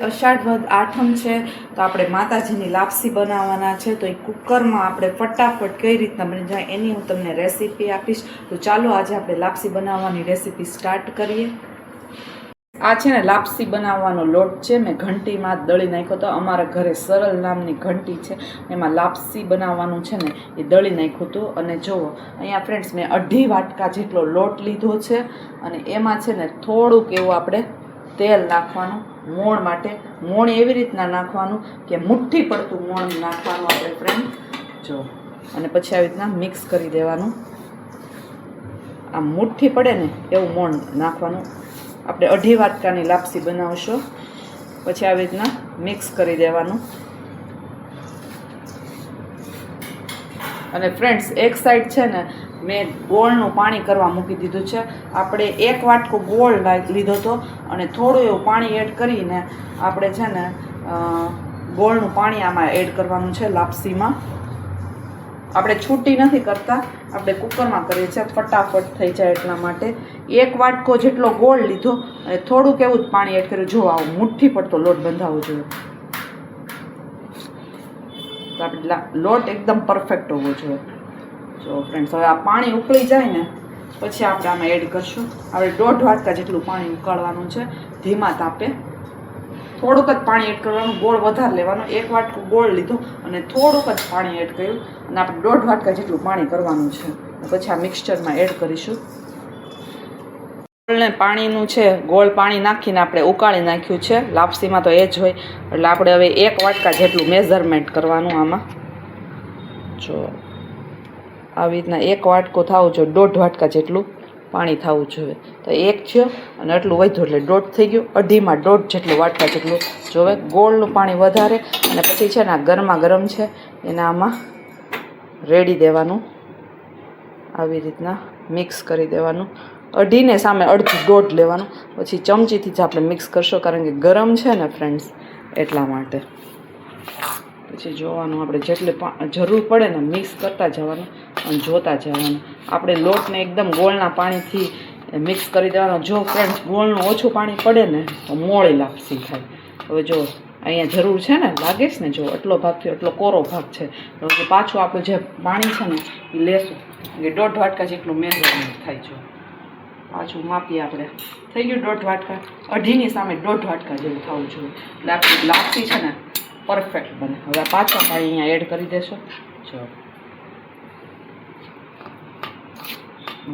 અષાઢ વદ આઠમ છે તો આપણે માતાજીની લાપસી બનાવવાના છે તો એ કુકરમાં આપણે ફટાફટ કઈ રીતના બની જાય એની હું તમને રેસીપી આપીશ. તો ચાલો આજે આપણે લાપસી બનાવવાની રેસીપી સ્ટાર્ટ કરીએ. આ છે ને લાપસી બનાવવાનો લોટ છે, મેં ઘંટીમાં દળી નાખ્યો તો. અમારા ઘરે સરળ નામની ઘંટી છે, એમાં લાપસી બનાવવાનું છે ને એ દળી નાખ્યું હતું. અને જુઓ અહીંયા ફ્રેન્ડ્સ મેં 2.5 વાટકા જેટલો લોટ લીધો છે અને એમાં છે ને થોડુંક એવું આપણે તેલ નાખવાનું મોણ માટે. મોણ એવી રીતના નાખવાનું કે મુઠ્ઠી પડતું મોણ નાખવાનું આપણે ફ્રેન્ડ જો. અને પછી આવી રીતના મિક્સ કરી દેવાનું. આમ મુઠ્ઠી પડે ને એવું મોણ નાખવાનું. આપણે 2.5 વાટકાની લાપસી બનાવશો. પછી આવી રીતના મિક્સ કરી દેવાનું. અને ફ્રેન્ડ્સ એક સાઈડ છે ને મેં ગોળનું પાણી કરવા મૂકી દીધું છે. આપણે 1 વાટકો ગોળ લીધો હતો અને થોડું એવું પાણી એડ કરીને આપણે છે ને ગોળનું પાણી આમાં એડ કરવાનું છે લાપસીમાં. આપણે છૂટી નથી કરતા, આપણે કુકરમાં કરીએ છીએ, ફટાફટ થઈ જાય એટલા માટે. 1 વાટકો જેટલો ગોળ લીધો અને થોડુંક એવું જ પાણી એડ કર્યું. જો આવું મુઠ્ઠી પડતો લોટ બંધાવવો જોઈએ. તો આપણે લોટ એકદમ પરફેક્ટ હોવો જોઈએ. જો ફ્રેન્ડ્સ હવે આ પાણી ઉકળી જાય ને પછી આપણે આમાં એડ કરશું. આપણે 1.5 વાટકા જેટલું પાણી ઉકાળવાનું છે ધીમા તાપે. થોડુંક જ પાણી એડ કરવાનું, ગોળ વધારે લેવાનો. 1 વાટકો ગોળ લીધો અને થોડુંક જ પાણી એડ કર્યું અને આપણે 1.5 વાટકા જેટલું પાણી કરવાનું છે. પછી આ મિક્સચરમાં એડ કરીશું. ગોળને પાણીનું છે, ગોળ પાણી નાખીને આપણે ઉકાળી નાખ્યું છે. લાપસીમાં તો એ જ હોય. એટલે આપણે હવે 1 વાટકા જેટલું મેઝરમેન્ટ કરવાનું આમાં. જો આવી રીતના 1 વાટકો થવું જોઈએ, 1.5 વાટકા જેટલું પાણી થવું જોઈએ. તો 1 છે અને એટલું વધ્યું એટલે 1.5 થઈ ગયું. 2.5માં 1.5 જેટલું વાટકા જેટલું જોવે. ગોળનું પાણી વધારે અને પછી છે ને આ ગરમા ગરમ છે એને આમાં રેડી દેવાનું. આવી રીતના મિક્સ કરી દેવાનું. 2.5 ને સામે 1.5 લેવાનું. પછી ચમચીથી જ આપણે મિક્સ કરશો કારણ કે ગરમ છે ને ફ્રેન્ડ્સ એટલા માટે. પછી જોવાનું આપણે જેટલે જરૂર પડે ને મિક્સ કરતા જવાનું અને જોતા જવાનું. આપણે લોટને એકદમ ગોળના પાણીથી મિક્સ કરી દેવાનો. જો ફ્રેન્ડ્સ ગોળનું ઓછું પાણી પડે ને તો મોળી લાપસી થાય. હવે જો અહીંયા જરૂર છે ને લાગે છે ને, જો એટલો ભાગ થયો, એટલો કોરો ભાગ છે. તો પાછું આપણું જે પાણી છે ને એ લેશું કે 1.5 વાટકા જેટલું મેઝરમેન્ટ થાય. જો પાછું માપીએ આપણે. થઈ ગયું 1.5 વાટકા. 2.5ની સામે 1.5 વાટકા જેવું થવું જોઈએ એટલે આપણી લાપસી છે ને પરફેક્ટ બને. હવે પાછા પાણી અહીંયા એડ કરી દેશો. જો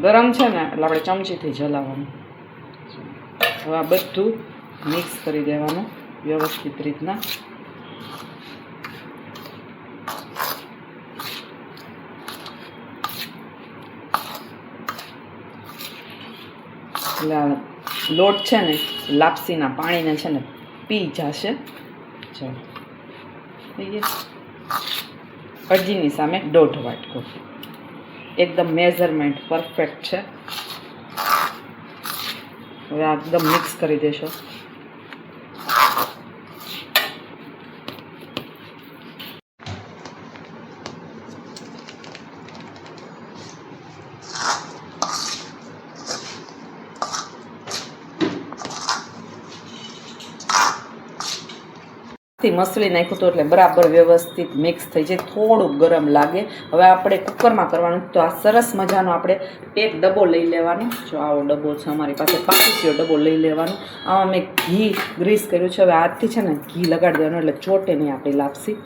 ગરમ છે ને એટલે આપણે ચમચીથી જલાવવાનું. હવે આ બધું મિક્સ કરી દેવાનું વ્યવસ્થિત રીતના. એટલે લોટ છે ને લાપસીના પાણીને છે ને પી જશે. જો થઈ ગયા. 2.5ની સામે 1.5 વાટકો. એકદમ મેઝરમેન્ટ પરફેક્ટ છે. હવે આ એકદમ મિક્સ કરી દેશો. મસળી નાખ્યું તો એટલે બરાબર વ્યવસ્થિત મિક્સ થઈ જાય. થોડુંક ગરમ લાગે. હવે આપણે કુકરમાં કરવાનું. તો આ સરસ મજાનો આપણે એક ડબ્બો લઈ લેવાનો. જો આવો ડબ્બો છે અમારી પાસે, પાકીચીયો ડબ્બો લઈ લેવાનો. આમાં મેં ઘી ગ્રીસ કર્યું છે. હવે હાથથી છે ને ઘી લગાડી દેવાનું એટલે ચોટે નહીં આપણી લાપસી.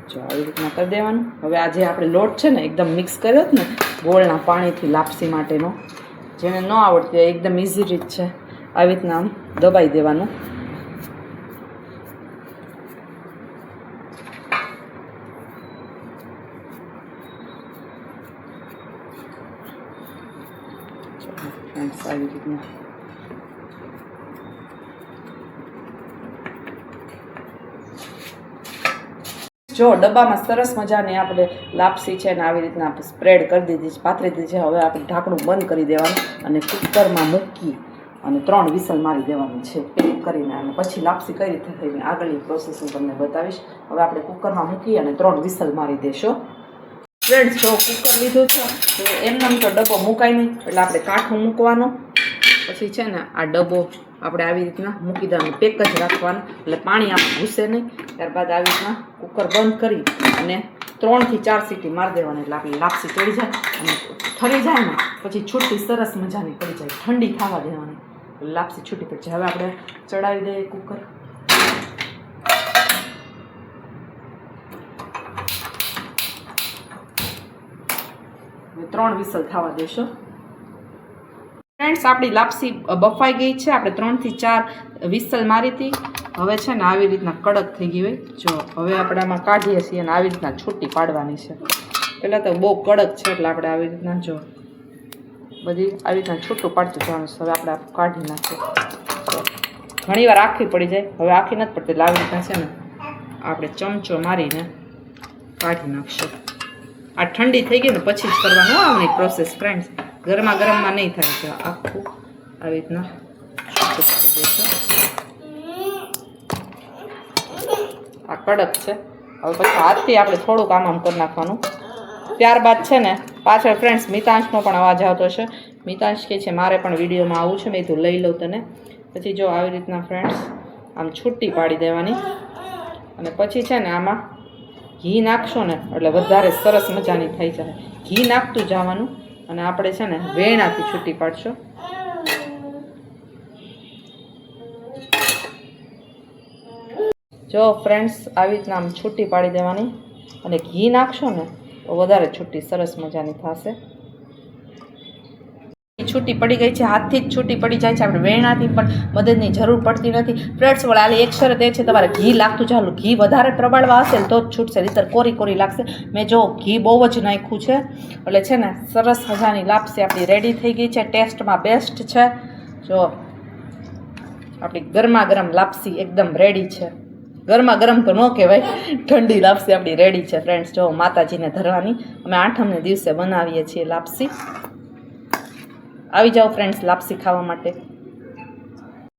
જો આવી રીતના કરી દેવાનું. હવે આજે આપણે લોટ છે ને એકદમ મિક્સ કર્યો જ ને ગોળના પાણીથી લાપસી માટેનો, જેને ન આવડતી હોય એકદમ ઇઝી રીત છે. આવી રીતના આમ દબાઈ દેવાનું. આવી રીતના જો ડબ્બામાં સરસ મજાની આપણે લાપસી છે ને આવી રીતના સ્પ્રેડ કરી દીધી છે, પાથરી દીધી છે. હવે આપણે ઢાંકણું બંધ કરી દેવાનું અને કુકરમાં મૂકી અને 3 વિસલ મારી દેવાની છે પેક કરીને. અને પછી લાપસી કઈ રીતે થઈને આગળની પ્રોસેસ હું તમને બતાવીશ. હવે આપણે કુકરમાં મૂકી અને 3 વિસલ મારી દેશો. ફ્રેન્ડ્સ જો કુકર લીધું છે તો એમનામ તો ડબ્બો મુકાય નહીં એટલે આપણે કાઠું મૂકવાનો. પછી છે ને આ ડબ્બો આપણે આવી રીતના મૂકી દેવાનું, પેક જ રાખવાનું, એટલે પાણી આપણે ઘૂસે નહીં. ત્યારબાદ આવી રીતના કુકર બંધ કરી અને 3 થી 4 સીટી મારી દેવાની, એટલે આપણી લાપસી ચડી જાય અને ઠરી જાય ને પછી છૂટી સરસ મજાની પડી જાય. ઠંડી થવા દેવાની, લાપસી છૂટી પડી જાય. હવે આપણે ચડાવી દઈએ કુકર. હવે 3 વિસલ થવા દેશો. ફ્રેન્ડ્સ, આપણી લાપસી બફાઈ ગઈ છે. આપણે 3 થી 4 વિસલ મારી હતી. હવે છે ને આવી રીતના કડક થઈ ગઈ હોય. જો હવે આપણે આમાં કાઢીએ છીએ અને આવી રીતના છૂટી પાડવાની છે. પહેલાં તો બહુ કડક છે એટલે આપણે આવી રીતના જો બધી આવી રીતના છૂટું પાડતું જવાનું. હવે આપણે કાઢી નાખીએ. ઘણી વાર આખી પડી જાય, હવે આખી નથી પડતી એટલે આવી રીતના છે ને આપણે ચમચો મારીને કાઢી નાખશું. આ ઠંડી થઈ ગઈ ને પછી જ કરવાનું આની પ્રોસેસ ફ્રેન્ડ્સ, ગરમા ગરમમાં નહીં થાય. છે આખું આવી રીતના છૂટું પાડી દઈશું. આ કડક છે. હવે પછી હાથથી આપણે થોડુંક આમ કરી નાખવાનું. ત્યારબાદ છે ને પાછળ ફ્રેન્ડ્સ મિતાંશનો પણ અવાજ આવતો છે. મિતાંશ કહે છે મારે પણ વિડીયોમાં આવું છે, મેં કીધું લઈ લઉં તને. પછી જો આવી રીતના ફ્રેન્ડ્સ આમ છૂટી પાડી દેવાની અને પછી છે ને આમાં ઘી નાખશો ને એટલે વધારે સરસ મજાની થઈ જાય. ઘી નાખતું જવાનું અને આપણે છે ને વેણાથી છૂટી પાડશો. જો ફ્રેન્ડ્સ આવી રીતના આમ છૂટી પાડી દેવાની અને ઘી નાખશો ને તો વધારે છૂટી સરસ મજાની થશે. છૂટી પડી ગઈ છે, હાથથી જ છૂટી પડી જાય છે. આપણે વેણાથી પણ મદદની જરૂર પડતી નથી. ફ્રેન્ડ્સ વળાલી એક શરત એ છે તમારે ઘી લાગતું ચાલુ. ઘી વધારે પ્રબળવા હશે તો જ છૂટશે, નહીંતર કોરી કોરી લાગશે. મેં જો ઘી બહુ જ નાખ્યું છે એટલે છે ને સરસ મજાની લાપસી આપણી રેડી થઈ ગઈ છે. ટેસ્ટમાં બેસ્ટ છે. જો આપણી ગરમા ગરમ લાપસી એકદમ રેડી છે. ગરમા ગરમ તો ન કહેવાય, ઠંડી લાપસી આપણી રેડી છે ફ્રેન્ડ્સ. જો માતાજીને ધરવાની અમે 8મને દિવસે બનાવીએ છીએ લાપસી. આવી જાઓ ફ્રેન્ડ્સ લાપસી ખાવા માટે.